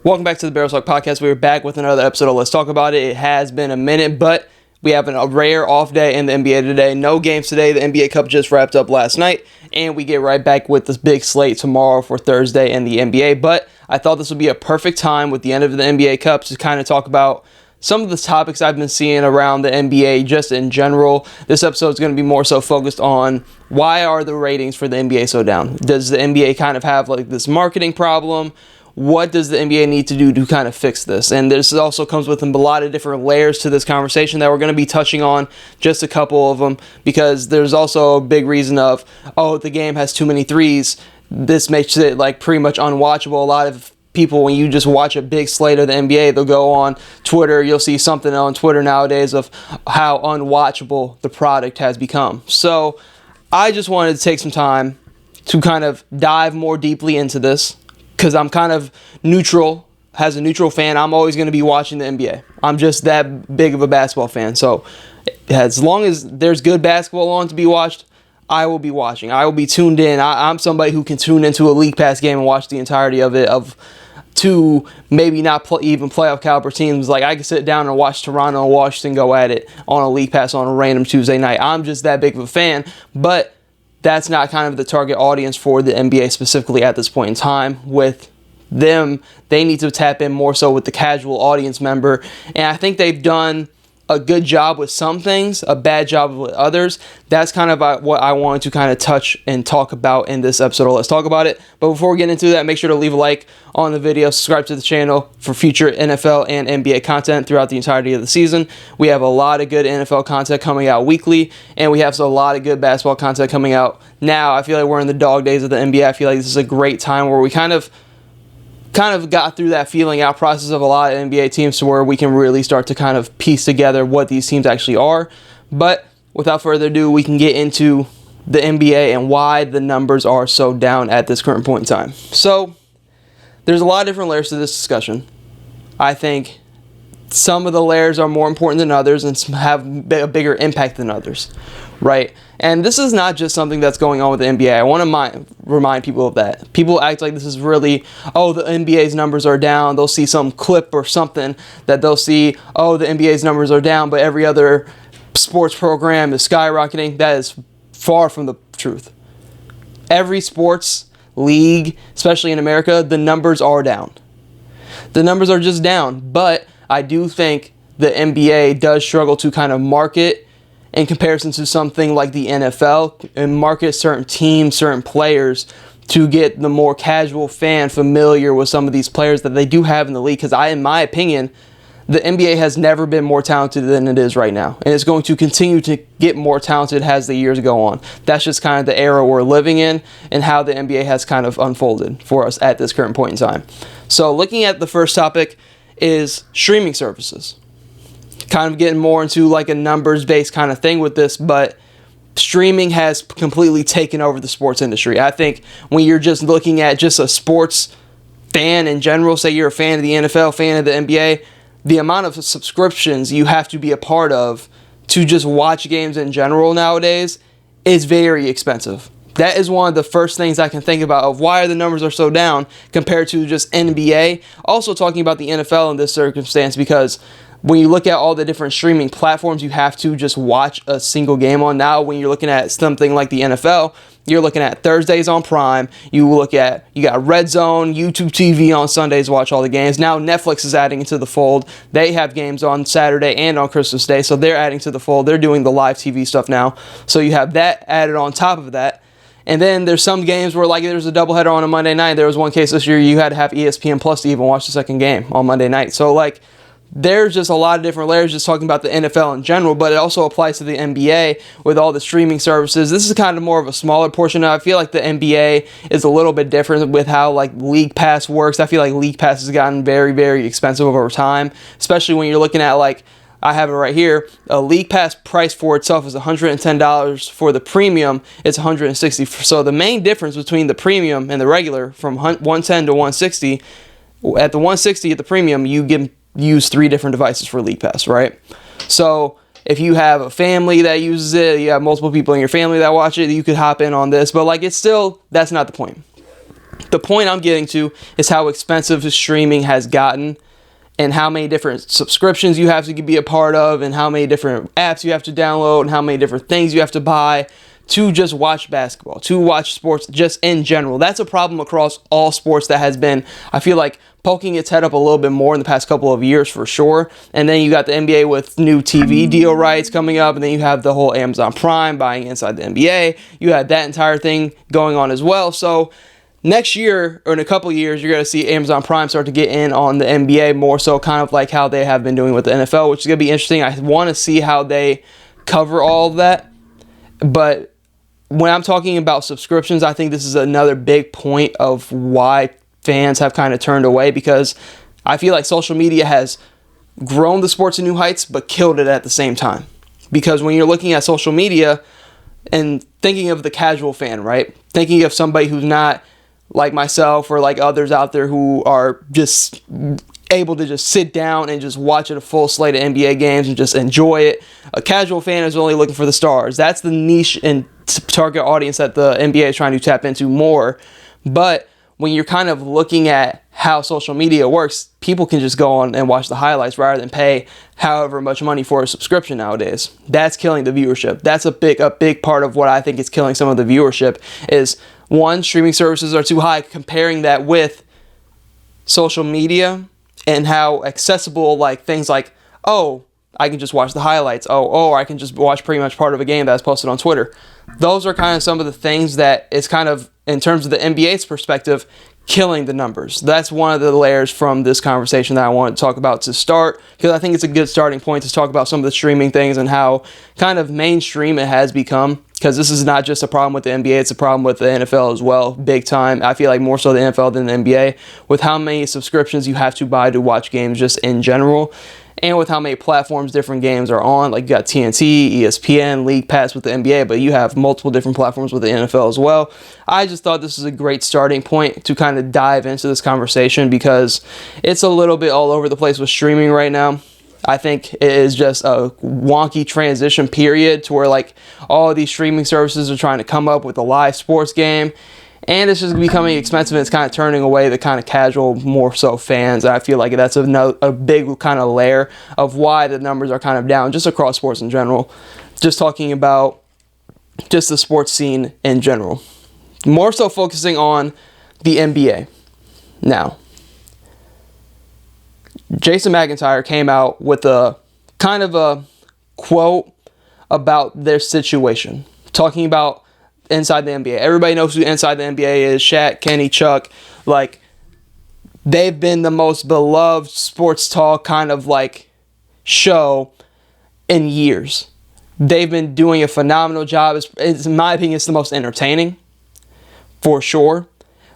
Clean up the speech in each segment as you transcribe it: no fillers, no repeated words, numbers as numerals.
Welcome back to the Barrels Talk Podcast. We're back with another episode of Let's Talk About It. It has been a minute, but we have a rare off day in the NBA today. No games today. The NBA Cup just wrapped up last night, and we get right back with this big slate tomorrow for Thursday and the NBA. But I thought this would be a perfect time with the end of the NBA Cup to kind of talk about some of the topics I've been seeing around the NBA just in general. This episode is going to be more so focused on why are the ratings for the NBA so down? Does the NBA kind of have like this marketing problem? What does the NBA need to do to kind of fix this? And this also comes with a lot of different layers to this conversation that we're going to be touching on, just a couple of them, because there's also a big reason of, oh, the game has too many threes. This makes it like pretty much unwatchable. A lot of people, when you just watch a big slate of the NBA, they'll go on Twitter. You'll see something on Twitter nowadays of how unwatchable the product has become. So I just wanted to take some time to kind of dive more deeply into this, because I'm kind of neutral. As a neutral fan, I'm always going to be watching the NBA. I'm just that big of a basketball fan. So as long as there's good basketball on to be watched, I will be watching. I will be tuned in. I'm somebody who can tune into a League Pass game and watch the entirety of it, to maybe not even playoff caliber teams. Like, I can sit down and watch Toronto and Washington go at it on a League Pass on a random Tuesday night. I'm just that big of a fan, but that's not kind of the target audience for the NBA specifically at this point in time. With them, they need to tap in more so with the casual audience member, and I think they've done a good job with some things, a bad job with others. That's kind of what I wanted to kind of touch and talk about in this episode of Let's Talk About It. But before we get into that, make sure to leave a like on the video, subscribe to the channel for future NFL and NBA content throughout the entirety of the season. We have a lot of good NFL content coming out weekly, and we have a lot of good basketball content coming out now. I feel like we're in the dog days of the NBA. I feel like this is a great time where we kind of got through that feeling out process of a lot of NBA teams to where we can really start to kind of piece together what these teams actually are. But without further ado, we can get into the NBA and why the numbers are so down at this current point in time. So there's a lot of different layers to this discussion. I think some of the layers are more important than others and have a bigger impact than others, right? And this is not just something that's going on with the NBA. I want to remind people of that. People act like this is really, oh, the NBA's numbers are down. They'll see some clip or something that they'll see, oh, the NBA's numbers are down, but every other sports program is skyrocketing. That is far from the truth. Every sports league, especially in America, the numbers are down. The numbers are just down, but I do think the NBA does struggle to kind of market in comparison to something like the NFL and market certain teams, certain players to get the more casual fan familiar with some of these players that they do have in the league. Because in my opinion, the NBA has never been more talented than it is right now. And it's going to continue to get more talented as the years go on. That's just kind of the era we're living in and how the NBA has kind of unfolded for us at this current point in time. So looking at the first topic is streaming services. Kind of getting more into like a numbers-based kind of thing with this, but streaming has completely taken over the sports industry. I think when you're just looking at just a sports fan in general, say you're a fan of the NFL, fan of the NBA, the amount of subscriptions you have to be a part of to just watch games in general nowadays is very expensive. That is one of the first things I can think about of why the numbers are so down compared to just NBA. Also talking about the NFL in this circumstance, because when you look at all the different streaming platforms you have to just watch a single game on now, when you're looking at something like the NFL, you're looking at Thursdays on Prime. You got Red Zone, YouTube TV on Sundays to watch all the games. Now Netflix is adding into the fold. They have games on Saturday and on Christmas Day, so they're adding to the fold. They're doing the live TV stuff now. So you have that added on top of that. And then there's some games where like there's a doubleheader on a Monday night. There was one case this year you had to have ESPN Plus to even watch the second game on Monday night. So like there's just a lot of different layers just talking about the NFL in general, but it also applies to the NBA with all the streaming services. This is kind of more of a smaller portion. I feel like the NBA is a little bit different with how like League Pass works. I feel like League Pass has gotten very, very expensive over time, especially when you're looking at like, I have it right here. A League Pass price for itself is $110. For the premium, it's $160. So the main difference between the premium and the regular from 110 to 160, at the 160 at the premium, you use 3 different devices for League Pass, right? So if you have a family that uses it, you have multiple people in your family that watch it, you could hop in on this. But like, it's still, that's not the point. The point I'm getting to is how expensive streaming has gotten, and how many different subscriptions you have to be a part of, and how many different apps you have to download, and how many different things you have to buy to just watch basketball, to watch sports just in general. That's a problem across all sports that has been, I feel like, poking its head up a little bit more in the past couple of years for sure. And then you got the NBA with new TV deal rights coming up, and then you have the whole Amazon Prime buying Inside the NBA. You had that entire thing going on as well. So next year, or in a couple years, you're going to see Amazon Prime start to get in on the NBA more so, kind of like how they have been doing with the NFL, which is going to be interesting. I want to see how they cover all of that. But when I'm talking about subscriptions, I think this is another big point of why fans have kind of turned away, because I feel like social media has grown the sport to new heights but killed it at the same time. Because when you're looking at social media and thinking of the casual fan, right? Thinking of somebody who's not like myself or like others out there who are just able to just sit down and just watch a full slate of NBA games and just enjoy it. A casual fan is only looking for the stars. That's the niche and target audience that the NBA is trying to tap into more. But when you're kind of looking at how social media works, people can just go on and watch the highlights rather than pay however much money for a subscription nowadays. That's killing the viewership. That's a big part of what I think is killing some of the viewership is, one, streaming services are too high, comparing that with social media and how accessible like things like, oh, I can just watch the highlights. Oh, I can just watch pretty much part of a game that's posted on Twitter. Those are kind of some of the things that is kind of, in terms of the NBA's perspective, killing the numbers. That's one of the layers from this conversation that I want to talk about to start, because I think it's a good starting point to talk about some of the streaming things and how kind of mainstream it has become, because this is not just a problem with the NBA, it's a problem with the NFL as well, big time. I feel like more so the NFL than the NBA, with how many subscriptions you have to buy to watch games just in general, and with how many platforms different games are on. Like you got TNT, ESPN, League Pass with the NBA, but you have multiple different platforms with the NFL as well. I just thought this is a great starting point to kind of dive into this conversation, because it's a little bit all over the place with streaming right now. I think it is just a wonky transition period to where like all these streaming services are trying to come up with a live sports game, and it's just becoming expensive, and it's kind of turning away the kind of casual, more so fans. And I feel like that's a big kind of layer of why the numbers are kind of down just across sports in general. Just talking about just the sports scene in general. More so focusing on the NBA. Now, Jason McIntyre came out with a kind of a quote about their situation, talking about Inside the NBA. Everybody knows who Inside the NBA is. Shaq, Kenny, Chuck. Like, they've been the most beloved sports talk kind of like show in years. They've been doing a phenomenal job. In my opinion, it's the most entertaining, for sure.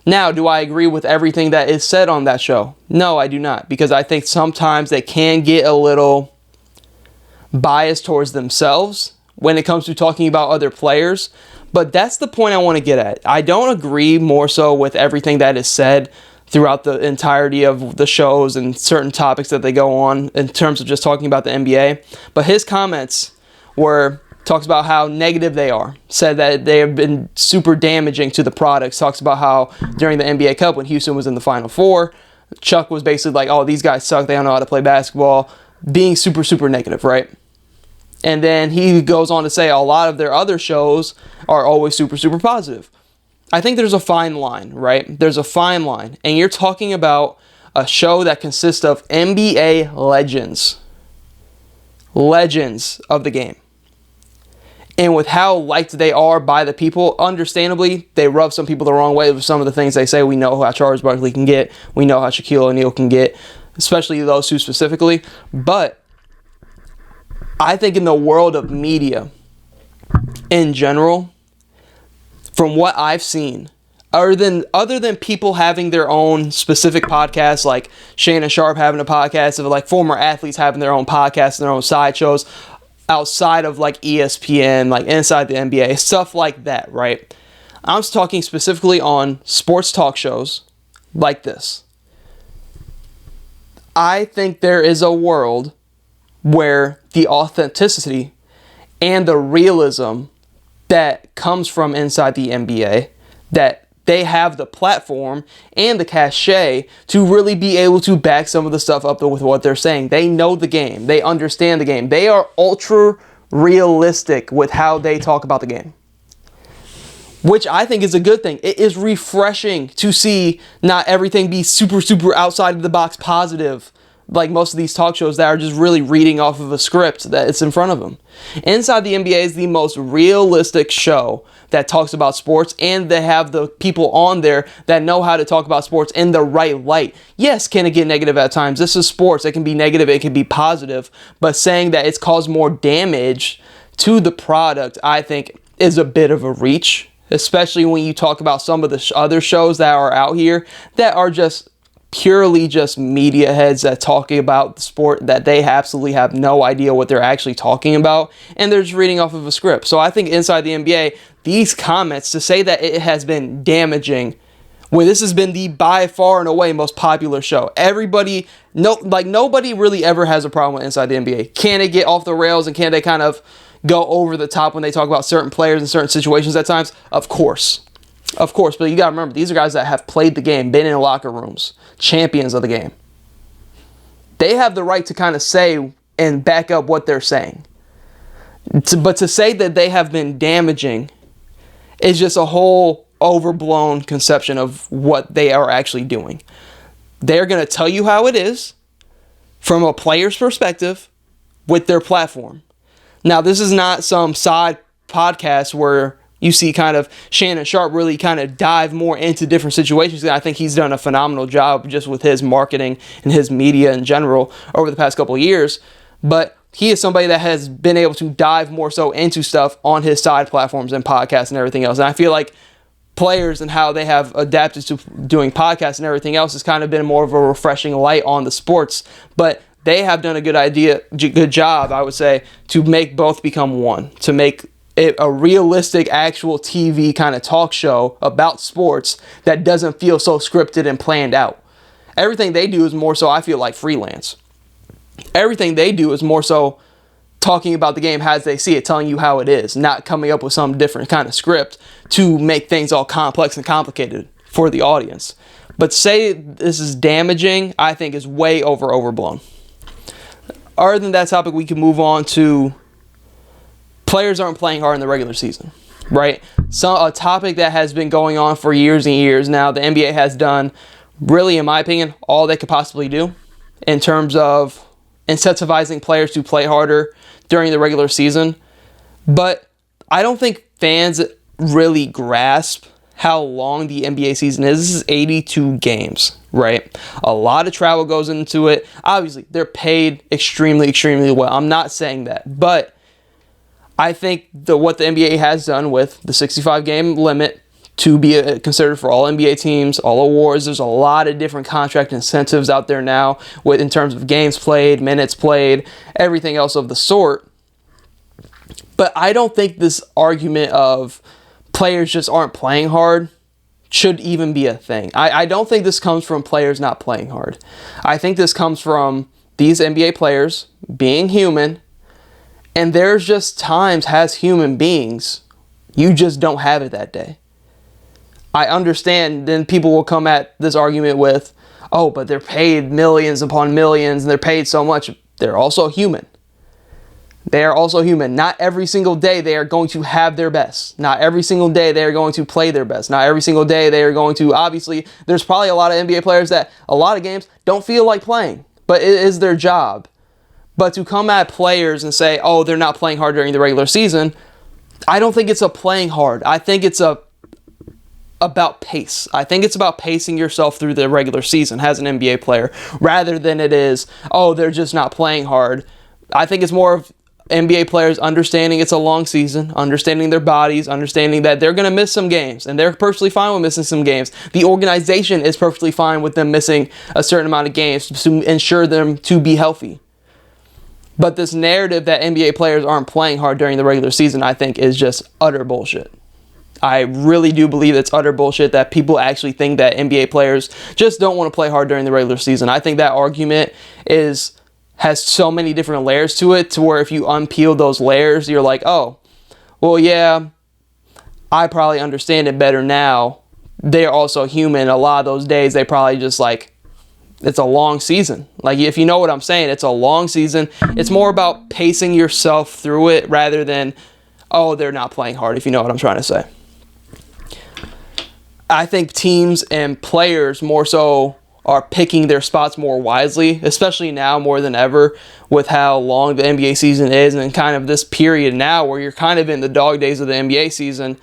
Now, do I agree with everything that is said on that show? No, I do not, because I think sometimes they can get a little biased towards themselves when it comes to talking about other players. But that's the point I want to get at. I don't agree more so with everything that is said throughout the entirety of the shows and certain topics that they go on in terms of just talking about the NBA. But his comments talks about how negative they are, said that they have been super damaging to the products, talks about how during the NBA Cup when Houston was in the Final Four, Chuck was basically like, oh, these guys suck, they don't know how to play basketball, being super, super negative, right? And then he goes on to say a lot of their other shows are always super, super positive. I think there's a fine line, right? There's a fine line. And you're talking about a show that consists of NBA legends. Legends of the game. And with how liked they are by the people, understandably, they rub some people the wrong way with some of the things they say. We know how Charles Barkley can get. We know how Shaquille O'Neal can get, especially those two specifically. But I think in the world of media in general, from what I've seen, other than people having their own specific podcasts, like Shannon Sharpe having a podcast, of like former athletes having their own podcasts and their own sideshows, outside of like ESPN, like Inside the NBA, stuff like that, right? I'm talking specifically on sports talk shows like this. I think there is a world where the authenticity and the realism that comes from Inside the NBA, that they have the platform and the cachet to really be able to back some of the stuff up with what they're saying. They know the game. They understand the game. They are ultra realistic with how they talk about the game, which I think is a good thing. It is refreshing to see not everything be super, super outside of the box positive, like most of these talk shows that are just really reading off of a script that it's in front of them. Inside the NBA is the most realistic show that talks about sports, and they have the people on there that know how to talk about sports in the right light. Yes, can it get negative at times? This is sports. It can be negative. It can be positive. But saying that it's caused more damage to the product, I think, is a bit of a reach, especially when you talk about some of the other shows that are out here that are just purely just media heads that talking about the sport that they absolutely have no idea what they're actually talking about, and they're just reading off of a script. So I think inside the NBA, these comments to say that it has been damaging when this has been the by far and away most popular show. Everybody, nobody really ever has a problem with Inside the NBA. Can it get off the rails and can they kind of go over the top when they talk about certain players in certain situations at times? Of course. Of course, but you got to remember, these are guys that have played the game, been in locker rooms, champions of the game. They have the right to kind of say and back up what they're saying. But to say that they have been damaging is just a whole overblown conception of what they are actually doing. They're going to tell you how it is from a player's perspective with their platform. Now, this is not some side podcast where you see kind of Shannon Sharpe really kind of dive more into different situations. And I think he's done a phenomenal job just with his marketing and his media in general over the past couple of years. But he is somebody that has been able to dive more so into stuff on his side platforms and podcasts and everything else. And I feel like players and how they have adapted to doing podcasts and everything else has kind of been more of a refreshing light on the sports. But they have done a good job, I would say, to make both become one, to make it a realistic, actual TV kind of talk show about sports that doesn't feel so scripted and planned out. Everything they do is more so, I feel like, freelance. Everything they do is more so talking about the game as they see it, telling you how it is, not coming up with some different kind of script to make things all complex and complicated for the audience. But say this is damaging, I think is way overblown. Other than that topic, we can move on to players aren't playing hard in the regular season, right? So a topic that has been going on for years and years now. The NBA has done, really, in my opinion, all they could possibly do in terms of incentivizing players to play harder during the regular season. But I don't think fans really grasp how long the NBA season is. This is 82 games, right? A lot of travel goes into it. Obviously, they're paid extremely, extremely well. I'm not saying that. But I think what the NBA has done with the 65-game limit to be considered for all NBA teams, all awards, there's a lot of different contract incentives out there now in terms of games played, minutes played, everything else of the sort. But I don't think this argument of players just aren't playing hard should even be a thing. I don't think this comes from players not playing hard. I think this comes from these NBA players being human. And there's just times as human beings, you just don't have it that day. I understand then people will come at this argument with, oh, but they're paid millions upon millions and they're paid so much. They're also human. They are also human. Not every single day they are going to have their best. Not every single day they are going to play their best. Not every single day they are going to, obviously, there's probably a lot of NBA players that a lot of games don't feel like playing, but it is their job. But to come at players and say, oh, they're not playing hard during the regular season, I don't think it's a playing hard. I think it's about pace. I think it's about pacing yourself through the regular season as an NBA player, rather than it is, oh, they're just not playing hard. I think it's more of NBA players understanding it's a long season, understanding their bodies, understanding that they're going to miss some games, and they're perfectly fine with missing some games. The organization is perfectly fine with them missing a certain amount of games to ensure them to be healthy. But this narrative that NBA players aren't playing hard during the regular season, I think, is just utter bullshit. I really do believe it's utter bullshit that people actually think that NBA players just don't want to play hard during the regular season. I think that argument has so many different layers to it, to where if you unpeel those layers, you're like, oh, well, yeah, I probably understand it better now, they're also human. A lot of those days, they probably just like, it's a long season. Like, if you know what I'm saying, it's a long season. It's more about pacing yourself through it rather than, oh, they're not playing hard, if you know what I'm trying to say. I think teams and players more so are picking their spots more wisely, especially now more than ever with how long the NBA season is and kind of this period now where you're kind of in the dog days of the NBA season.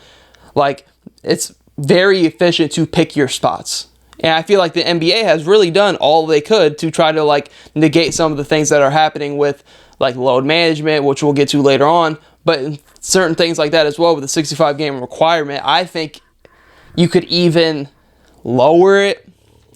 Like, it's very efficient to pick your spots. And I feel like the NBA has really done all they could to try to like negate some of the things that are happening with like load management, which we'll get to later on. But certain things like that as well with the 65 game requirement, I think you could even lower it,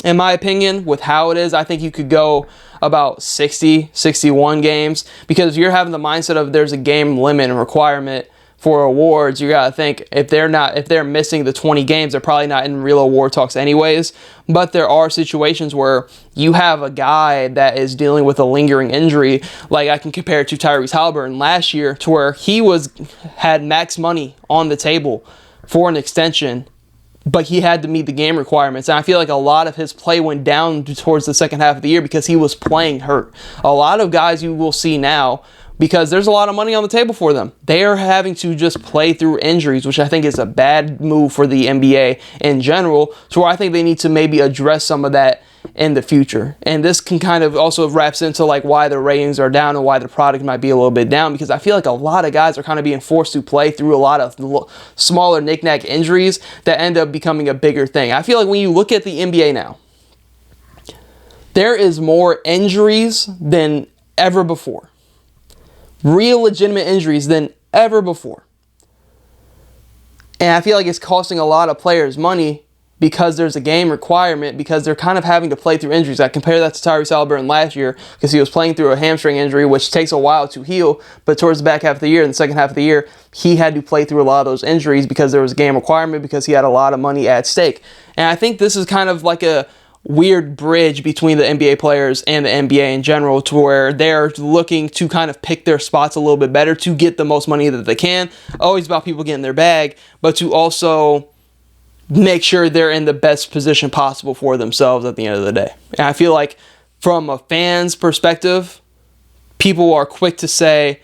in my opinion, with how it is. I think you could go about 60, 61 games, because you're having the mindset of there's a game limit and requirement for awards. You gotta think if they're missing the 20 games, they're probably not in real award talks anyways. But there are situations where you have a guy that is dealing with a lingering injury. Like, I can compare it to Tyrese Haliburton last year, to where he had max money on the table for an extension, but he had to meet the game requirements. And I feel like a lot of his play went down towards the second half of the year because he was playing hurt. A lot of guys you will see now, because there's a lot of money on the table for them, they are having to just play through injuries, which I think is a bad move for the NBA in general. So I think they need to maybe address some of that in the future. And this can kind of also wraps into like why the ratings are down and why the product might be a little bit down, because I feel like a lot of guys are kind of being forced to play through a lot of smaller knick-knack injuries that end up becoming a bigger thing. I feel like when you look at the NBA now, there is more injuries than ever before. Real legitimate injuries than ever before. And I feel like it's costing a lot of players money because there's a game requirement, because they're kind of having to play through injuries. I compare that to Tyrese Haliburton last year, because he was playing through a hamstring injury, which takes a while to heal, but towards the back half of the year and the second half of the year, he had to play through a lot of those injuries because there was a game requirement, because he had a lot of money at stake. And I think this is kind of like a weird bridge between the NBA players and the NBA in general, to where they're looking to kind of pick their spots a little bit better to get the most money that they can. Always about people getting their bag, but to also make sure they're in the best position possible for themselves at the end of the day. And I feel like from a fan's perspective, people are quick to say,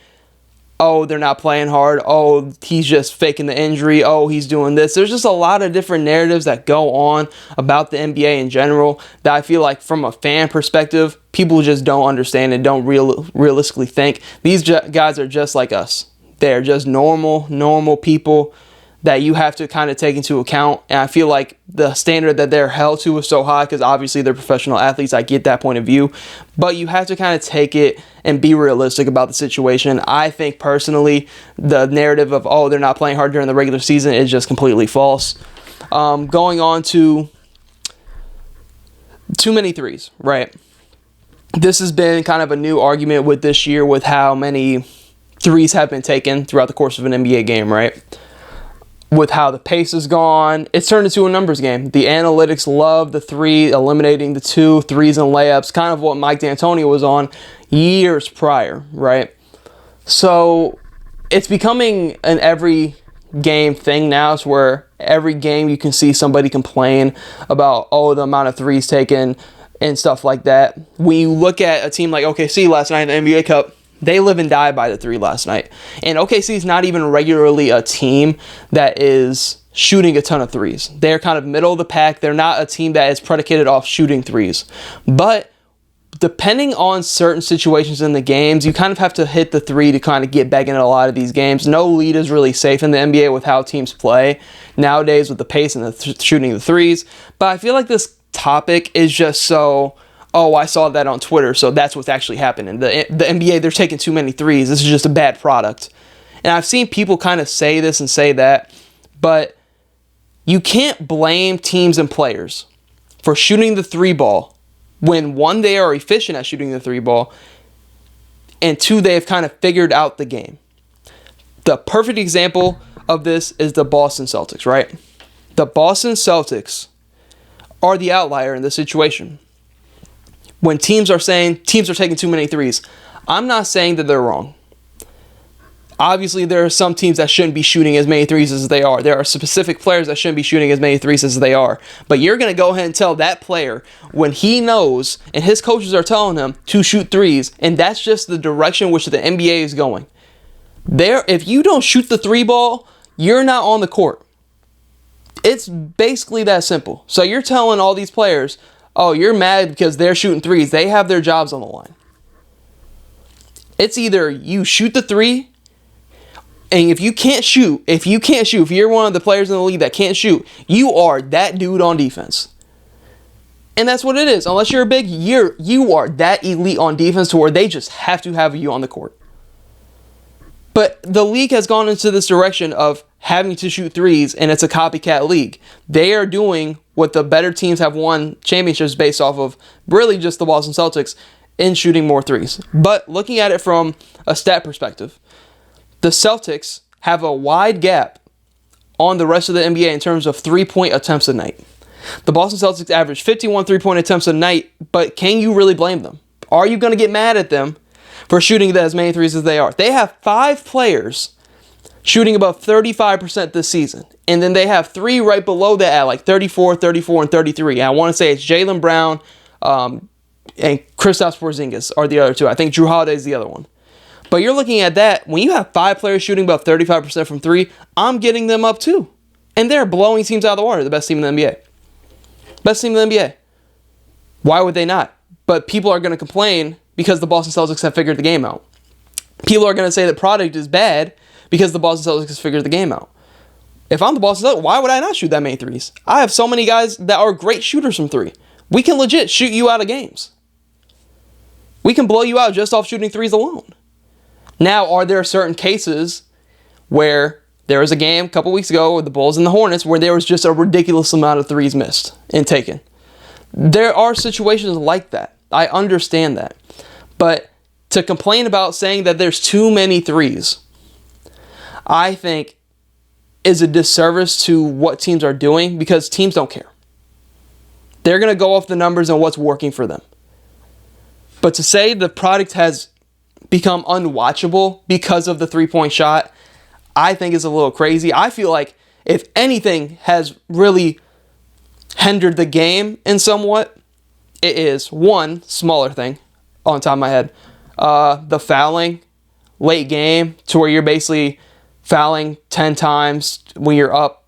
oh, they're not playing hard. Oh, he's just faking the injury. Oh, he's doing this. There's just a lot of different narratives that go on about the NBA in general that I feel like from a fan perspective, people just don't understand and don't realistically think. These guys are just like us. They're just normal people that you have to kind of take into account. And I feel like the standard that they're held to is so high because obviously they're professional athletes. I get that point of view. But you have to kind of take it and be realistic about the situation. I think personally, the narrative of, oh, they're not playing hard during the regular season is just completely false. Going on to too many threes, right? This has been kind of a new argument with this year with how many threes have been taken throughout the course of an NBA game, right? With how the pace is gone, it's turned into a numbers game. The analytics love the three, eliminating the 2 threes and layups, kind of what Mike D'Antoni was on years prior, right? So it's becoming an every game thing now. It's where every game you can see somebody complain about, oh, the amount of threes taken and stuff like that. When you look at a team like OKC last night in the NBA Cup, they live and die by the 3 last night. And OKC is not even regularly a team that is shooting a ton of threes. They're kind of middle of the pack. They're not a team that is predicated off shooting threes. But depending on certain situations in the games, you kind of have to hit the 3 to kind of get back into a lot of these games. No lead is really safe in the NBA with how teams play nowadays with the pace and the shooting the threes. But I feel like this topic is just so, oh, I saw that on Twitter, so that's what's actually happening. The NBA, they're taking too many threes. This is just a bad product. And I've seen people kind of say this and say that, but you can't blame teams and players for shooting the 3 ball when, 1, they are efficient at shooting the 3 ball, and 2, they have kind of figured out the game. The perfect example of this is the Boston Celtics, right? The Boston Celtics are the outlier in this situation. When teams are saying teams are taking too many threes, I'm not saying that they're wrong. Obviously, there are some teams that shouldn't be shooting as many threes as they are. There are specific players that shouldn't be shooting as many threes as they are. But you're going to go ahead and tell that player when he knows and his coaches are telling him to shoot threes, and that's just the direction which the NBA is going. If you don't shoot the three ball, you're not on the court. It's basically that simple. So you're telling all these players, oh, you're mad because they're shooting threes. They have their jobs on the line. It's either you shoot the three, and if you're one of the players in the league that can't shoot, you are that dude on defense. And that's what it is. Unless you're a big, you are that elite on defense to where they just have to have you on the court. But the league has gone into this direction of having to shoot threes, and it's a copycat league. They are doing what the better teams have won championships based off of, really just the Boston Celtics, in shooting more threes. But looking at it from a stat perspective, the Celtics have a wide gap on the rest of the NBA in terms of three-point attempts a night. The Boston Celtics average 51 three-point attempts a night, but can you really blame them? Are you going to get mad at them for shooting as many threes as they are? They have 5 players shooting above 35% this season. And then they have 3 right below that at like 34, 34, and 33. And I want to say it's Jaylen Brown and Kristaps Porzingis are the other 2. I think Jrue Holiday is the other one. But you're looking at that, when you have 5 players shooting about 35% from 3, I'm getting them up too. And they're blowing teams out of the water, the best team in the NBA. Best team in the NBA. Why would they not? But people are going to complain because the Boston Celtics have figured the game out. People are going to say the product is bad because the Boston Celtics has figured the game out. If I'm the Boston Celtics, why would I not shoot that many threes? I have so many guys that are great shooters from 3. We can legit shoot you out of games. We can blow you out just off shooting threes alone. Now, are there certain cases where there was a game a couple weeks ago with the Bulls and the Hornets where there was just a ridiculous amount of threes missed and taken? There are situations like that. I understand that. But to complain about saying that there's too many threes, I think is a disservice to what teams are doing because teams don't care. They're going to go off the numbers and what's working for them. But to say the product has become unwatchable because of the three-point shot, I think is a little crazy. I feel like if anything has really hindered the game in somewhat, it is one smaller thing on top of my head. The fouling late game to where you're basically fouling 10 times when you're up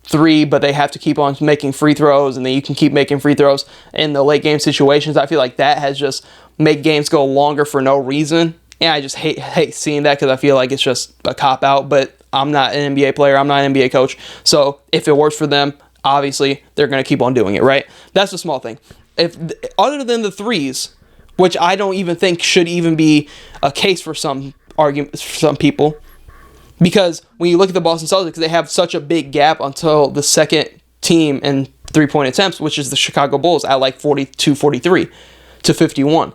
3, but they have to keep on making free throws, and then you can keep making free throws in the late game situations. I feel like that has just made games go longer for no reason. And I just hate seeing that because I feel like it's just a cop-out, but I'm not an NBA player. I'm not an NBA coach. So if it works for them, obviously they're going to keep on doing it, right? That's a small thing. Other than the threes, which I don't even think should even be a case for some arguments, for some people, because when you look at the Boston Celtics, they have such a big gap until the second team in three-point attempts, which is the Chicago Bulls at like 42, 43 to 51.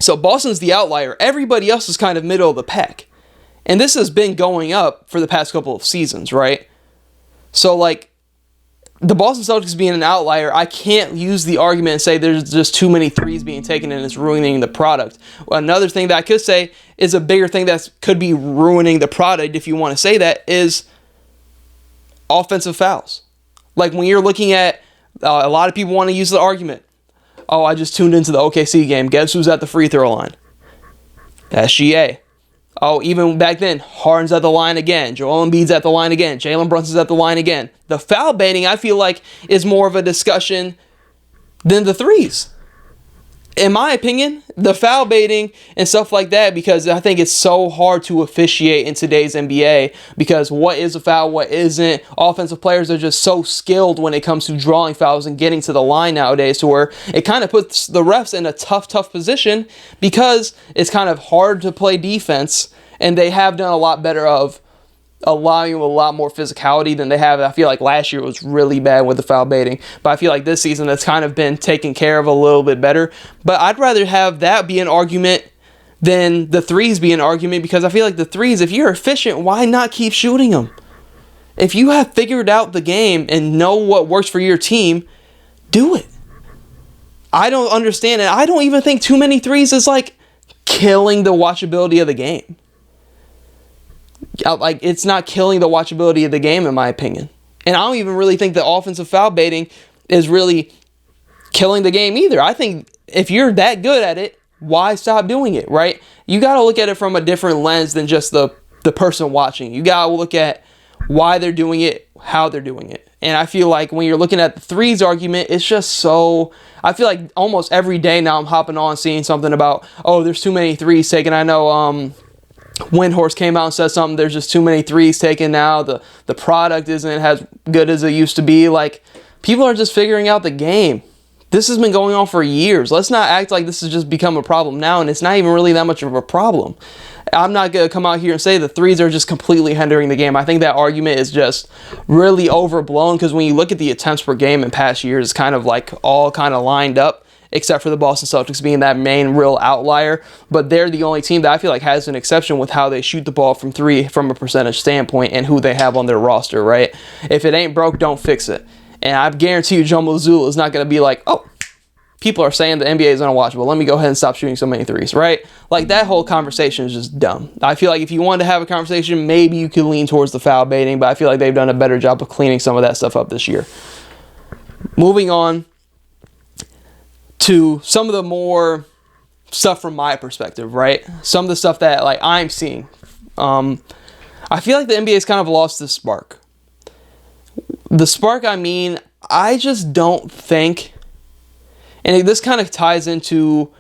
So Boston's the outlier. Everybody else is kind of middle of the pack. And this has been going up for the past couple of seasons, right? So like the Boston Celtics being an outlier, I can't use the argument and say there's just too many threes being taken and it's ruining the product. Another thing that I could say is a bigger thing that could be ruining the product, if you want to say that, is offensive fouls. Like when you're looking at, a lot of people want to use the argument, oh, I just tuned into the OKC game. Guess who's at the free throw line? SGA. Oh, even back then, Harden's at the line again. Joel Embiid's at the line again. Jalen Brunson's at the line again. The foul baiting, I feel like, is more of a discussion than the threes. In my opinion, the foul baiting and stuff like that, because I think it's so hard to officiate in today's NBA, because what is a foul, what isn't. Offensive players are just so skilled when it comes to drawing fouls and getting to the line nowadays, to where it kind of puts the refs in a tough position, because it's kind of hard to play defense, and they have done a lot better of allowing a lot more physicality than they have. I feel like last year was really bad with the foul baiting, but I feel like this season it's kind of been taken care of a little bit better. But I'd rather have that be an argument than the threes be an argument, because I feel like the threes, if you're efficient, why not keep shooting them? If you have figured out the game and know what works for your team, do it. I don't understand it. I don't even think too many threes is like killing the watchability of the game. Like, it's not killing the watchability of the game, in my opinion. And I don't even really think the offensive foul baiting is really killing the game either. I think if you're that good at it, why stop doing it, right? You got to look at it from a different lens than just the person watching. You got to look at why they're doing it, how they're doing it. And I feel like when you're looking at the threes argument, it's just so... I feel like almost every day now I'm hopping on seeing something about, oh, there's too many threes taken. I know Windhorse came out and said something, there's just too many threes taken now. The product isn't as good as it used to be. Like, people are just figuring out the game. This has been going on for years. Let's not act like this has just become a problem now, and it's not even really that much of a problem. I'm not going to come out here and say the threes are just completely hindering the game. I think that argument is just really overblown, because when you look at the attempts per game in past years, it's kind of like all kind of lined up, except for the Boston Celtics being that main real outlier. But they're the only team that I feel like has an exception with how they shoot the ball from three from a percentage standpoint and who they have on their roster, right? If it ain't broke, don't fix it. And I guarantee you Joe Mazzulla is not going to be like, oh, people are saying the NBA is unwatchable, let me go ahead and stop shooting so many threes, right? Like, that whole conversation is just dumb. I feel like if you wanted to have a conversation, maybe you could lean towards the foul baiting, but I feel like they've done a better job of cleaning some of that stuff up this year. Moving on to some of the more stuff from my perspective, right? Some of the stuff that, like, I'm seeing. I feel like the NBA's kind of lost the spark. The spark, I mean, I just don't think... And this kind of ties into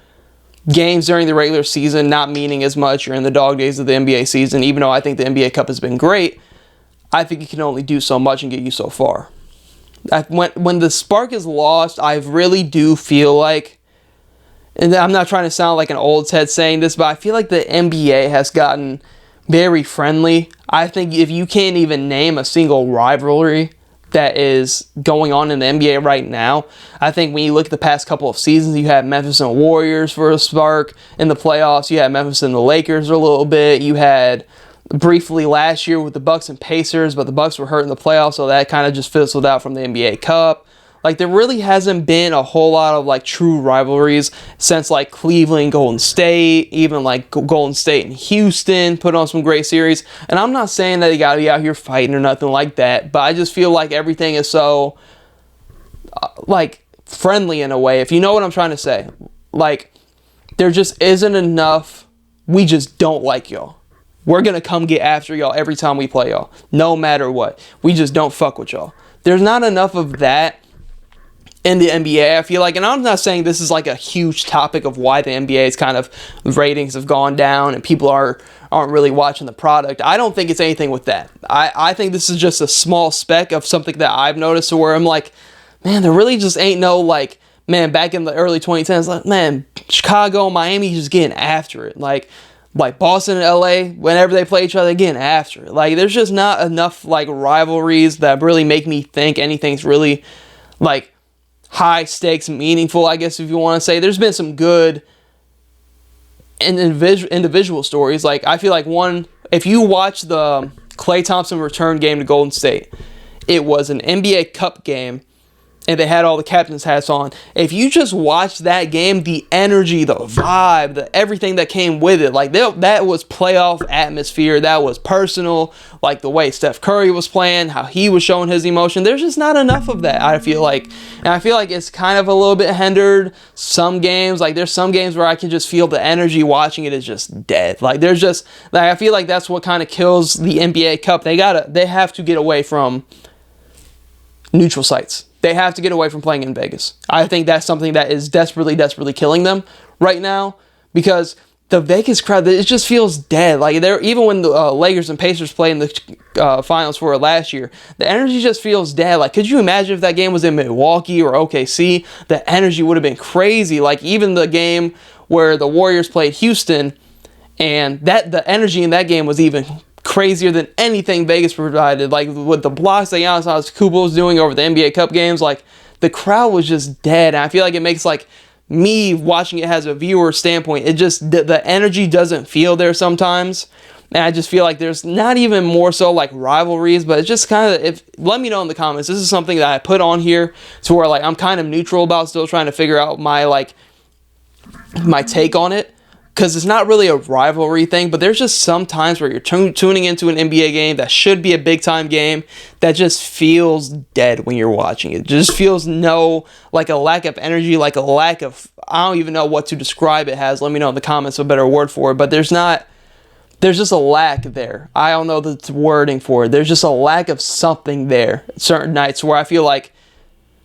games during the regular season not meaning as much, or in the dog days of the NBA season. Even though I think the NBA Cup has been great, I think you can only do so much and get you so far. When the spark is lost, I really do feel like, and I'm not trying to sound like an old head saying this, but I feel like the NBA has gotten very friendly. I think if you can't even name a single rivalry that is going on in the NBA right now, I think when you look at the past couple of seasons, you had Memphis and Warriors for a spark in the playoffs. You had Memphis and the Lakers a little bit. You had briefly last year with the Bucks and Pacers, but the Bucks were hurt in the playoffs, so that kind of just fizzled out from the NBA Cup. Like, there really hasn't been a whole lot of, like, true rivalries since, like, Cleveland, Golden State, even, like, Golden State and Houston put on some great series. And I'm not saying that you got to be out here fighting or nothing like that, but I just feel like everything is so, like, friendly in a way, if you know what I'm trying to say. Like, there just isn't enough, we just don't like y'all. We're going to come get after y'all every time we play y'all, no matter what. We just don't fuck with y'all. There's not enough of that in the NBA, I feel like, and I'm not saying this is like a huge topic of why the NBA's kind of ratings have gone down and people aren't really watching the product. I don't think it's anything with that. I think this is just a small speck of something that I've noticed where I'm like, man, there really just ain't no, like, man, back in the early 2010s, like, man, Chicago, Miami just getting after it. Like Boston and LA, whenever they play each other, getting after it. Like, there's just not enough, like, rivalries that really make me think anything's really, like, high stakes, meaningful, I guess, if you want to say. There's been some good individual stories. Like, I feel like if you watch the Klay Thompson return game to Golden State, it was an NBA Cup game, and they had all the captain's hats on. If you just watch that game, the energy, the vibe, the everything that came with it, like, that was playoff atmosphere. That was personal. Like, the way Steph Curry was playing, how he was showing his emotion. There's just not enough of that, I feel like. And I feel like it's kind of a little bit hindered some games. Like, there's some games where I can just feel the energy watching it is just dead. Like, there's just, like, I feel like that's what kind of kills the NBA Cup. They have to get away from neutral sites. They have to get away from playing in Vegas. I think that's something that is desperately, desperately killing them right now, because the Vegas crowd, it just feels dead. Like, even when the Lakers and Pacers played in the finals for it last year, the energy just feels dead. Like, could you imagine if that game was in Milwaukee or OKC? The energy would have been crazy. Like, even the game where the Warriors played Houston, and the energy in that game was even crazier than anything Vegas provided. Like, with the blocks that Giannis Antetokounmpo was doing over the NBA Cup games, like, the crowd was just dead. And I feel like it makes, like, me watching it as a viewer standpoint, it just, the energy doesn't feel there sometimes. And I just feel like there's not even more so like rivalries, but it's just kind of, let me know in the comments. This is something that I put on here to where, like, I'm kind of neutral about, still trying to figure out my take on it. because it's not really a rivalry thing, but there's just some times where you're tuning into an NBA game that should be a big time game that just feels dead when you're watching it. It just feels like a lack of energy, like a lack of, I don't even know what to describe it as. Let me know in the comments a better word for it, but there's just a lack there. I don't know the wording for it. There's just a lack of something there certain nights where I feel like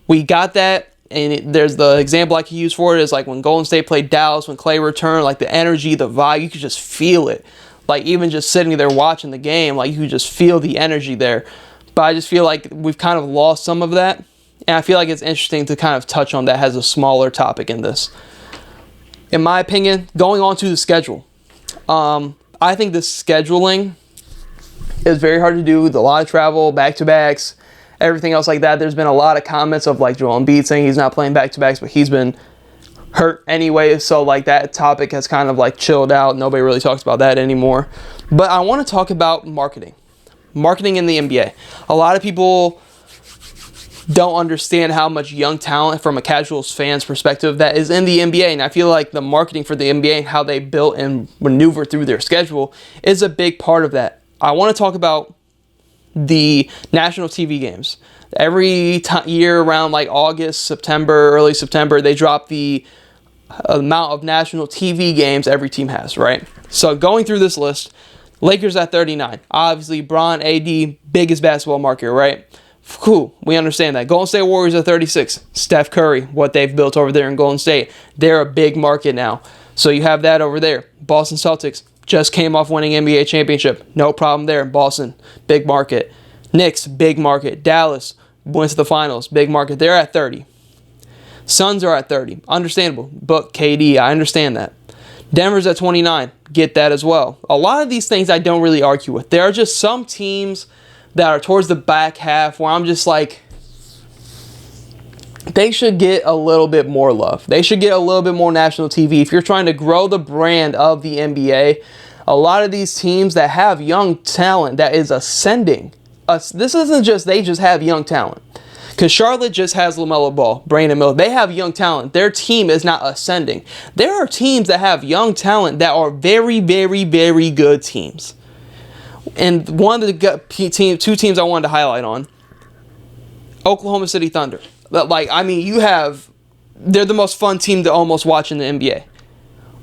we got that. And there's the example I can use for it is like when Golden State played Dallas, when Clay returned, like the energy, the vibe, you could just feel it. Like even just sitting there watching the game, like you could just feel the energy there. But I just feel like we've kind of lost some of that. And I feel like it's interesting to kind of touch on that as a smaller topic in this. In my opinion, going on to the schedule. I think the scheduling is very hard to do with a lot of travel, back-to-backs, everything else like that. There's been a lot of comments of like Joel Embiid saying he's not playing back-to-backs, but he's been hurt anyway. So like that topic has kind of like chilled out. Nobody really talks about that anymore. But I want to talk about marketing. Marketing in the NBA. A lot of people don't understand how much young talent from a casual fan's perspective that is in the NBA. And I feel like the marketing for the NBA and how they built and maneuver through their schedule is a big part of that. I want to talk about the national TV games. Every year around like August, September, early September, they drop the amount of national TV games every team has, right? So going through this list, Lakers at 39. Obviously, Bron, AD, biggest basketball market, right? Cool, we understand that. Golden State Warriors at 36. Steph Curry, what they've built over there in Golden State. They're a big market now. So you have that over there. Boston Celtics just came off winning NBA championship. No problem there. Boston, big market. Knicks, big market. Dallas went to the finals. Big market. They're at 30. Suns are at 30. Understandable. But KD, I understand that. Denver's at 29. Get that as well. A lot of these things I don't really argue with. There are just some teams that are towards the back half where I'm just like, they should get a little bit more love. They should get a little bit more national TV. If you're trying to grow the brand of the NBA, a lot of these teams that have young talent that is ascending, this isn't just they just have young talent. Because Charlotte just has LaMelo Ball, Brandon Miller. They have young talent. Their team is not ascending. There are teams that have young talent that are very, very, very good teams. And one of the two teams I wanted to highlight on, Oklahoma City Thunder. Like, I mean, they're the most fun team to almost watch in the NBA.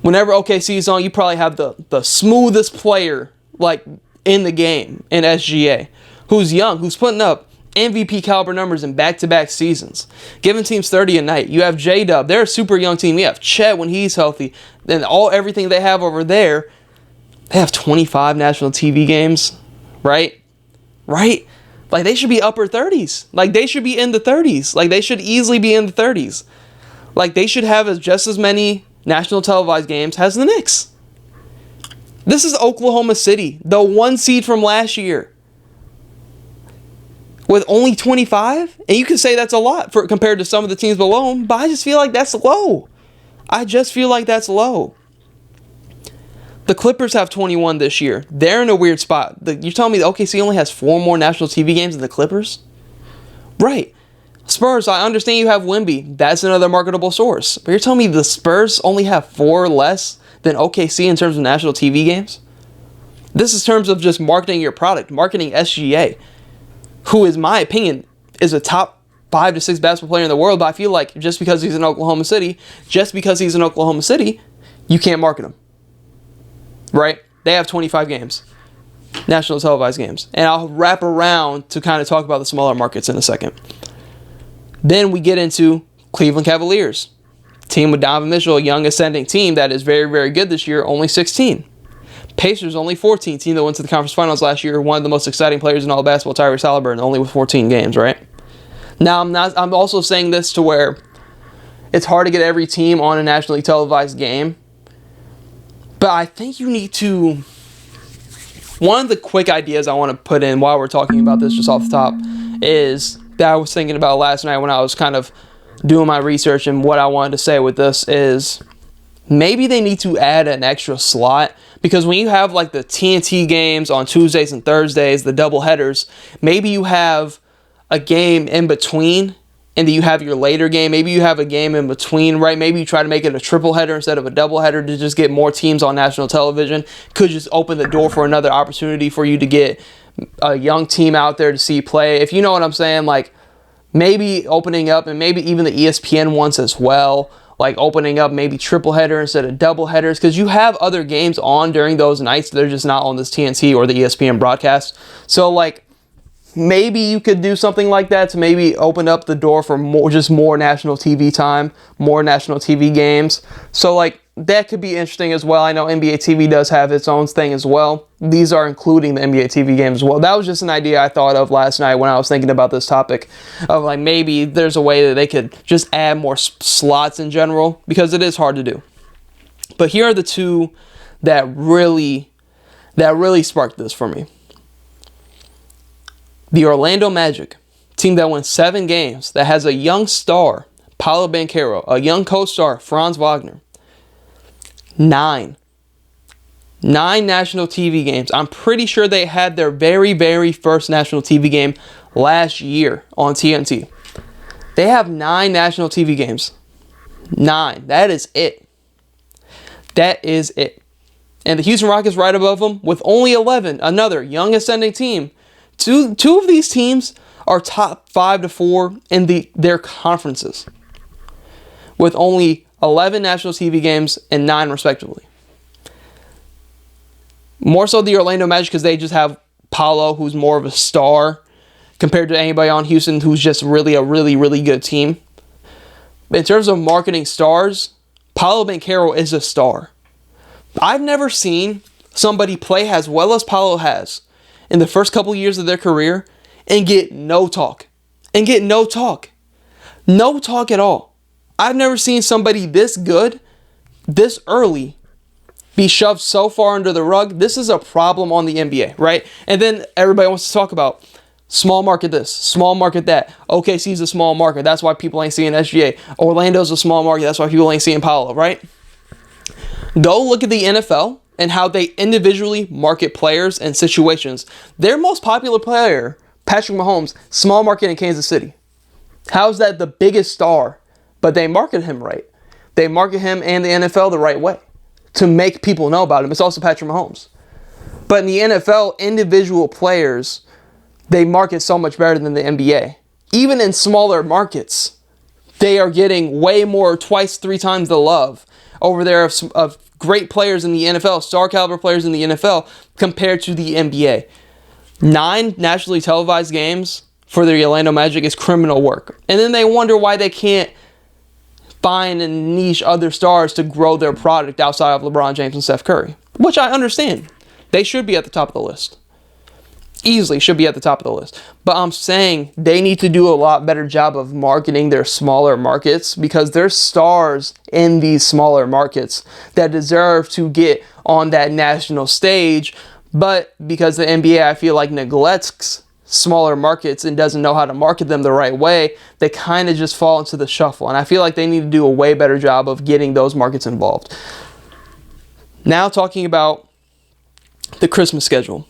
Whenever OKC is on, you probably have the smoothest player, like, in the game in SGA, who's young, who's putting up MVP caliber numbers in back-to-back seasons, giving teams 30 a night. You have J-Dub. They're a super young team. You have Chet when he's healthy. Then everything they have over there, they have 25 national TV games, right? Right? Like, they should be upper 30s. Like, they should be in the 30s. Like, they should easily be in the 30s. Like, they should have just as many national televised games as the Knicks. This is Oklahoma City, the 1 seed from last year, with only 25. And you can say that's a lot compared to some of the teams below them, but I just feel like that's low. The Clippers have 21 this year. They're in a weird spot. You're telling me the OKC only has 4 more national TV games than the Clippers? Right. Spurs, I understand you have Wemby. That's another marketable source. But you're telling me the Spurs only have 4 less than OKC in terms of national TV games? This is in terms of just marketing your product, marketing SGA, who, in my opinion, is a top 5 to 6 basketball player in the world. But I feel like just because he's in Oklahoma City, you can't market him. Right? They have 25 games, national televised games. And I'll wrap around to kind of talk about the smaller markets in a second. Then we get into Cleveland Cavaliers. Team with Donovan Mitchell, a young ascending team that is very, very good this year, only 16. Pacers, only 14. Team that went to the conference finals last year, one of the most exciting players in all of basketball, Tyrese Haliburton, only with 14 games, right? Now, I'm also saying this to where it's hard to get every team on a nationally televised game. But I think you need to... One of the quick ideas I want to put in while we're talking about this just off the top is that I was thinking about last night when I was kind of doing my research, and what I wanted to say with this is maybe they need to add an extra slot, because when you have like the TNT games on Tuesdays and Thursdays, the double headers, maybe you have a game in between and then you have your later game. Maybe you have a game in between, right? Maybe you try to make it a triple header instead of a double header to just get more teams on national television. Could just open the door for another opportunity for you to get a young team out there to see play. If you know what I'm saying, like maybe opening up, and maybe even the ESPN ones as well, like opening up maybe triple header instead of double headers, because you have other games on during those nights. They're just not on this TNT or the ESPN broadcast. So like, maybe you could do something like that to maybe open up the door for more national TV time, more national TV games. So like that could be interesting as well. I know NBA TV does have its own thing as well. These are including the NBA TV games as well. That was just an idea I thought of last night when I was thinking about this topic of like maybe there's a way that they could just add more slots in general, because it is hard to do. But here are the two that really sparked this for me. The Orlando Magic, team that won 7 games, that has a young star, Paolo Banchero, a young co-star, Franz Wagner. 9 national TV games. I'm pretty sure they had their very, very first national TV game last year on TNT. They have 9 national TV games. 9. That is it. That is it. And the Houston Rockets right above them with only 11, another young ascending team. Two of these teams are top 5 to 4 in their conferences, with only 11 national TV games and 9 respectively. More so the Orlando Magic, because they just have Paolo, who's more of a star compared to anybody on Houston, who's just really a really good team. But in terms of marketing stars, Paolo Banchero is a star. I've never seen somebody play as well as Paolo has in the first couple years of their career and get no talk. No talk at all. I've never seen somebody this good, this early, be shoved so far under the rug. This is a problem on the NBA, right? And then everybody wants to talk about small market this, small market that. OKC's a small market. That's why people ain't seeing SGA. Orlando's a small market. That's why people ain't seeing Paolo, right? Go look at the NFL and how they individually market players and situations. Their most popular player, Patrick Mahomes, small market in Kansas City. How's that the biggest star? But they market him right. They market him and the NFL the right way to make people know about him. It's also Patrick Mahomes. But in the NFL, individual players, they market so much better than the NBA. Even in smaller markets, they are getting way more, 2x, 3 times the love over there of great players in the NFL, star caliber players in the NFL, compared to the NBA. 9 nationally televised games for the Orlando Magic is criminal work. And then they wonder why they can't find and niche other stars to grow their product outside of LeBron James and Steph Curry, which I understand. They should be at the top of the list. Easily should be at the top of the list. But I'm saying they need to do a lot better job of marketing their smaller markets, because there's stars in these smaller markets that deserve to get on that national stage. But because the NBA, I feel like, neglects smaller markets and doesn't know how to market them the right way, they kind of just fall into the shuffle. And I feel like they need to do a way better job of getting those markets involved. Now talking about the Christmas schedule,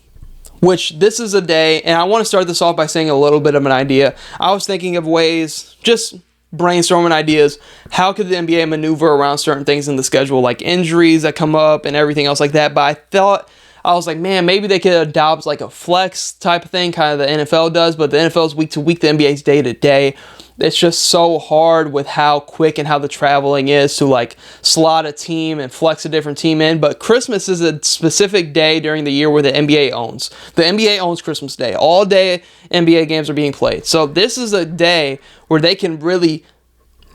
which this is a day, and I want to start this off by saying a little bit of an idea. I was thinking of ways, just brainstorming ideas, how could the NBA maneuver around certain things in the schedule, like injuries that come up and everything else like that. But I was like, man, maybe they could adopt like a flex type of thing, kind of the NFL does, but the NFL is week to week, the NBA is day to day. It's just so hard with how quick and how the traveling is to like slot a team and flex a different team in. But Christmas is a specific day during the year where the NBA owns. The NBA owns Christmas Day. All day NBA games are being played. So this is a day where they can really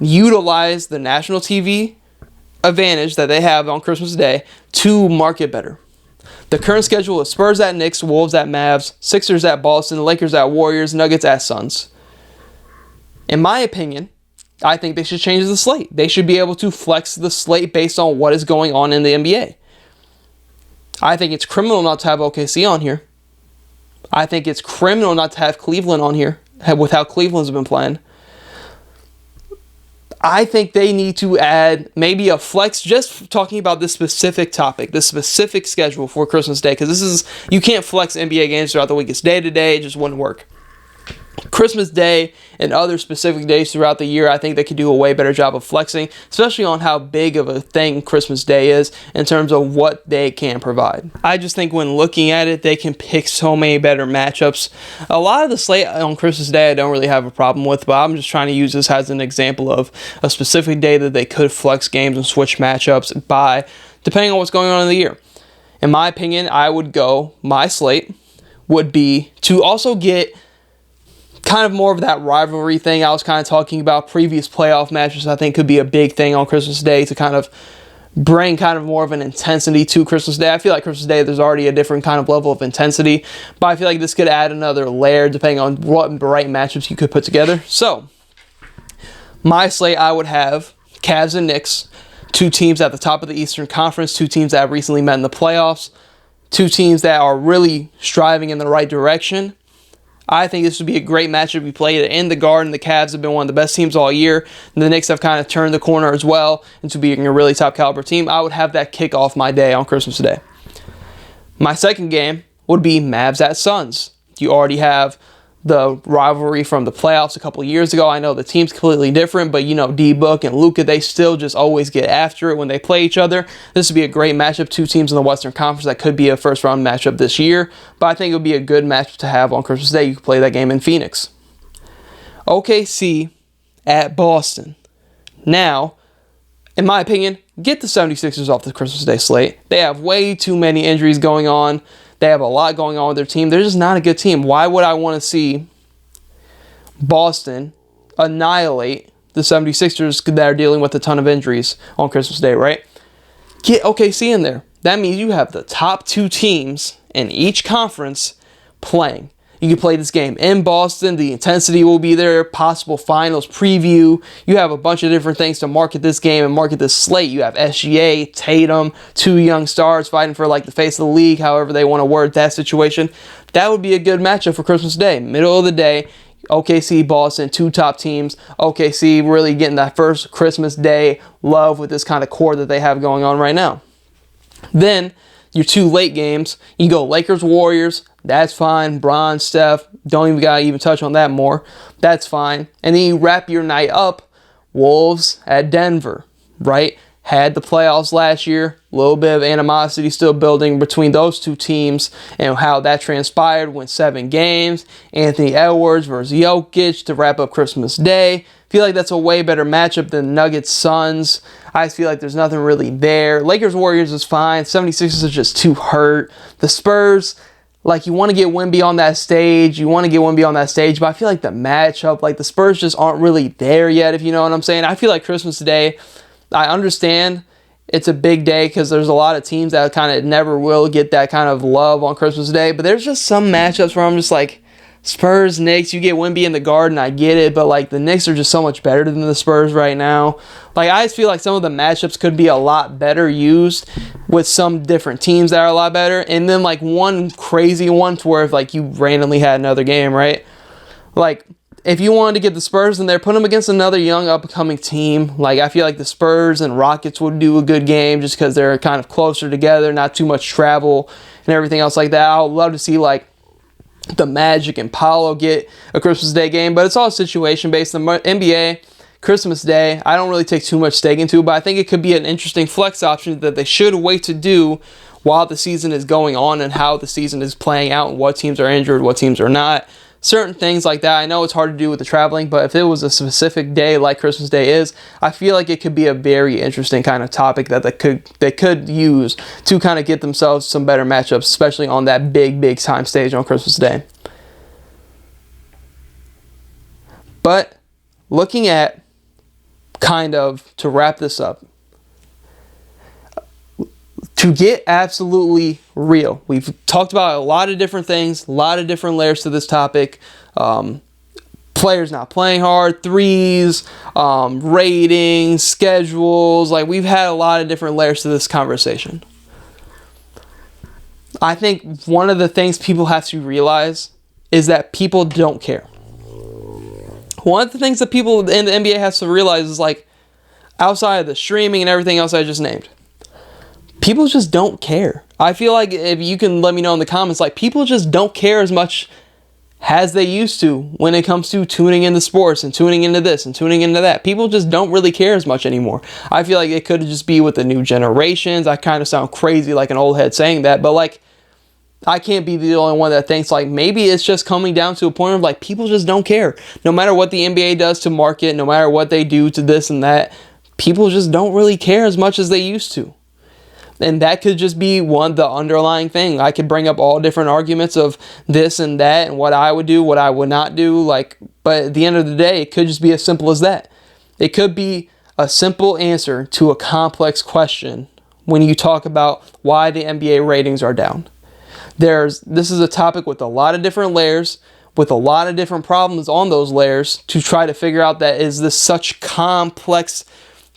utilize the national TV advantage that they have on Christmas Day to market better. The current schedule is Spurs at Knicks, Wolves at Mavs, Sixers at Boston, Lakers at Warriors, Nuggets at Suns. In my opinion, I think they should change the slate. They should be able to flex the slate based on what is going on in the NBA. I think it's criminal not to have OKC on here. I think it's criminal not to have Cleveland on here with how Cleveland's been playing. I think they need to add maybe a flex, just talking about this specific topic, this specific schedule for Christmas Day, because you can't flex NBA games throughout the week. It's day to day, it just wouldn't work. Christmas Day and other specific days throughout the year, I think they could do a way better job of flexing, especially on how big of a thing Christmas Day is in terms of what they can provide. I just think when looking at it, they can pick so many better matchups. A lot of the slate on Christmas Day I don't really have a problem with, but I'm just trying to use this as an example of a specific day that they could flex games and switch matchups by, depending on what's going on in the year. In my opinion, my slate would be to also get kind of more of that rivalry thing I was kind of talking about. Previous playoff matches I think could be a big thing on Christmas Day to kind of bring kind of more of an intensity to Christmas Day. I feel like Christmas Day there's already a different kind of level of intensity, but I feel like this could add another layer depending on what right matchups you could put together. So my slate, I would have Cavs and Knicks, two teams at the top of the Eastern Conference, two teams that have recently met in the playoffs, two teams that are really striving in the right direction. I think this would be a great matchup. We played it in the Garden. The Cavs have been one of the best teams all year. And the Knicks have kind of turned the corner as well into being a really top caliber team. I would have that kick off my day on Christmas Day. My second game would be Mavs at Suns. You already have the rivalry from the playoffs a couple of years ago. I know the team's completely different, but D-Book and Luka, they still just always get after it when they play each other. This would be a great matchup. Two teams in the Western Conference that could be a first-round matchup this year, but I think it would be a good matchup to have on Christmas Day. You could play that game in Phoenix. OKC at Boston. Now, in my opinion, get the 76ers off the Christmas Day slate. They have way too many injuries going on. They have a lot going on with their team. They're just not a good team. Why would I want to see Boston annihilate the 76ers that are dealing with a ton of injuries on Christmas Day, right? Get OKC in there. That means you have the top two teams in each conference playing. You can play this game in Boston. The intensity will be there. Possible finals preview. You have a bunch of different things to market this game and market this slate. You have SGA, Tatum, two young stars fighting for like the face of the league, however they want to word that situation. That would be a good matchup for Christmas Day. Middle of the day, OKC, Boston, two top teams. OKC really getting that first Christmas Day love with this kind of core that they have going on right now. Then your two late games, you go Lakers, Warriors. That's fine. Bron, Steph, don't even gotta even touch on that more. That's fine. And then you wrap your night up, Wolves at Denver, right? Had the playoffs last year. A little bit of animosity still building between those two teams and how that transpired. Went 7 games. Anthony Edwards versus Jokic to wrap up Christmas Day. Feel like that's a way better matchup than Nuggets Suns. I just feel like there's nothing really there. Lakers Warriors is fine. 76ers are just too hurt. The Spurs, like, you want to get Wemby on that stage. But I feel like the matchup, like the Spurs just aren't really there yet, if you know what I'm saying. I feel like Christmas Day, I understand it's a big day because there's a lot of teams that kind of never will get that kind of love on Christmas Day. But there's just some matchups where I'm just like, Spurs, Knicks, you get Wemby in the Garden, I get it, but like the Knicks are just so much better than the Spurs right now. Like, I just feel like some of the matchups could be a lot better used with some different teams that are a lot better. And then like one crazy one to where if like you randomly had another game, right? Like, if you wanted to get the Spurs in there, put them against another young up-and-coming team. Like, I feel like the Spurs and Rockets would do a good game just because they're kind of closer together, not too much travel and everything else like that. I would love to see like the Magic and Paolo get a Christmas Day game, but it's all situation based on NBA. Christmas Day, I don't really take too much stake into, but I think it could be an interesting flex option that they should wait to do while the season is going on and how the season is playing out and what teams are injured, what teams are not. Certain things like that. I know it's hard to do with the traveling, but if it was a specific day like Christmas Day is, I feel like it could be a very interesting kind of topic that they could use to kind of get themselves some better matchups, especially on that big time stage on Christmas Day. But looking at kind of to wrap this up, to get absolutely real, we've talked about a lot of different things, a lot of different layers to this topic. Players not playing hard, threes, ratings, schedules. Like, we've had a lot of different layers to this conversation. I think one of the things people have to realize is that people don't care. One of the things that people in the NBA has to realize is, like, outside of the streaming and everything else I just named, people just don't care. I feel like if you can let me know in the comments, like, people just don't care as much as they used to when it comes to tuning into sports and tuning into this and tuning into that. People just don't really care as much anymore. I feel like it could just be with the new generations. I kind of sound crazy like an old head saying that, but like, I can't be the only one that thinks like maybe it's just coming down to a point of like people just don't care. No matter what the NBA does to market, no matter what they do to this and that, people just don't really care as much as they used to. And that could just be the underlying thing. I could bring up all different arguments of this and that and what I would do, what I would not do. But at the end of the day, it could just be as simple as that. It could be a simple answer to a complex question when you talk about why the NBA ratings are down. This is a topic with a lot of different layers, with a lot of different problems on those layers to try to figure out that is this such complex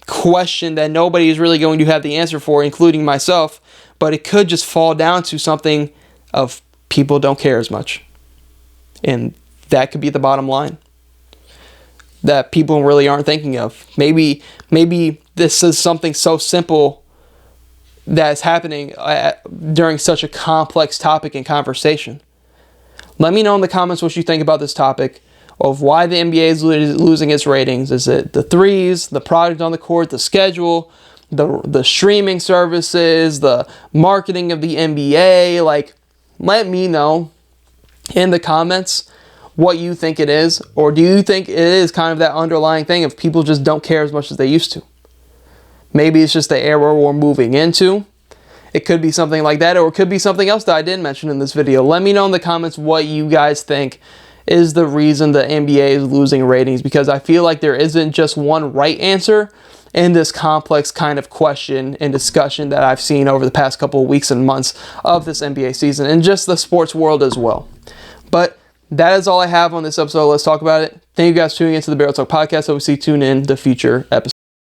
question that nobody is really going to have the answer for, including myself. But it could just fall down to something of people don't care as much. And that could be the bottom line that people really aren't thinking of. Maybe this is something so simple that's happening during such a complex topic and conversation. Let me know in the comments what you think about this topic of why the NBA is losing its ratings. Is it the threes, the product on the court, the schedule, the streaming services, the marketing of the NBA? Like, let me know in the comments what you think it is, or do you think it is kind of that underlying thing of people just don't care as much as they used to? Maybe it's just the era we're moving into. It could be something like that, or it could be something else that I didn't mention in this video. Let me know in the comments what you guys think is the reason the NBA is losing ratings, because I feel like there isn't just one right answer in this complex kind of question and discussion that I've seen over the past couple of weeks and months of this NBA season and just the sports world as well. But that is all I have on this episode. Let's talk about it. Thank you guys for tuning into the Barrel Talk podcast. Obviously, tune in to future episodes.